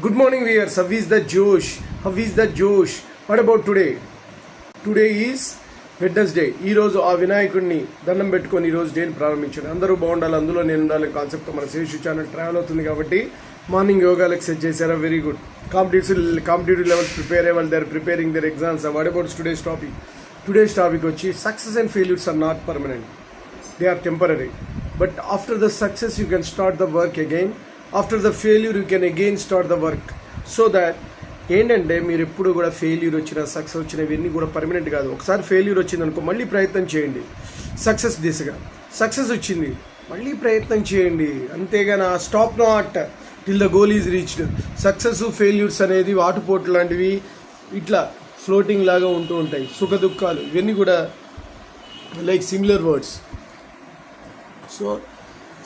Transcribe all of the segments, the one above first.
Good morning, viewers. How is the Josh? How is the Josh? What about today? Today is Wednesday. ఈరోజు ఆ వినాయకుడిని దండం పెట్టుకొని ఈరోజు డేని ప్రారంభించాను. అందరూ బాగుండాలి, అందులో నేను ఉండాలి కాన్సెప్ట్ మన శేషు ఛానల్ ట్రావెల్ అవుతుంది కాబట్టి మార్నింగ్ యోగాలకు సెట్ చేశారా? Very good. Competitive levels prepare అయ్యే వాళ్ళు, they are preparing their exams. What about today's topic? Today's topic వచ్చి success and failures are not permanent, they are temporary. But after the success you can start the work again. After the failure you can again start the work. So that ఏంటంటే మీరు ఎప్పుడు కూడా failure వచ్చినా success వచ్చినా ఇవన్నీ కూడా permanent కాదు. ఒకసారి ఫెయిల్యూర్ వచ్చింది అనుకో, మళ్ళీ ప్రయత్నం చేయండి సక్సెస్ దిశగా. సక్సెస్ వచ్చింది మళ్ళీ ప్రయత్నం చేయండి, అంతేగాని stop not till the goal is reached. Success failures అనేది వాటుపోట్లు లాంటివి ఇట్లా ఫ్లోటింగ్ లాగా ఉంటూ ఉంటాయి. సుఖ దుఃఖాలు ఇవన్నీ కూడా like similar words. So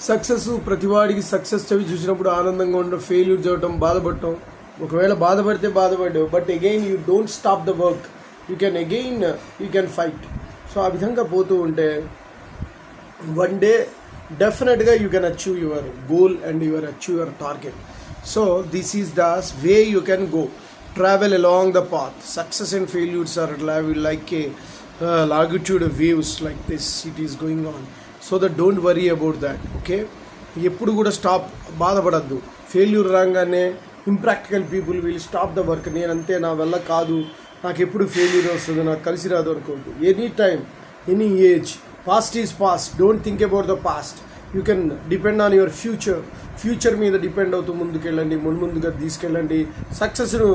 success ప్రతివాడికి సక్సెస్ చవి చూసినప్పుడు ఆనందంగా ఉండడం, ఫెయిల్యూర్ చూడటం, బాధపడటం. ఒకవేళ బాధపడితే బాధపడ్డావు, but again you don't stop the work, you can fight. So ఆ విధంగా పోతూ ఉంటే వన్ డే డెఫినెట్గా you can achieve your goal and achieve your target. So this is the way you can go. Travel along the path. Success and failures are like a longitude waves like this, it is going on. So that don't worry about that. Okay, ఎప్పుడు కూడా బాధపడద్దు. Failure రాగానే impractical people will stop the work. నేనంతే, నా వల్ల కాదు, నాకు ఎప్పుడు ఫెయిల్యూర్ వస్తుంది, నాకు కలిసి రాదు అనుకోవద్దు. Any time, any age, past is past. Don't think about the past. You can depend on your future మీద డిపెండ్ అవుతూ ముందుకెళ్ళండి, ముందుగా తీసుకెళ్ళండి. సక్సెస్ను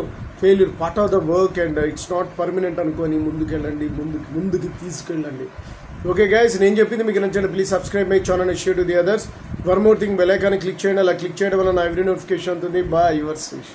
failure part of the work and it's not permanent అనుకొని ముందుకెళ్ళండి, ముందుకు తీసుకెళ్ళండి. ఓకే గైస్, నేను చెప్పింది మీకు నచ్చండి. Please subscribe my channel and share to the others. One more thing, bell icon click చేయండి. అలా క్లిక్ చేయడం వల్ల నా ఎవ్రీ నోటిఫికేషన్ ఉంటుంది. Bye, your Sesh.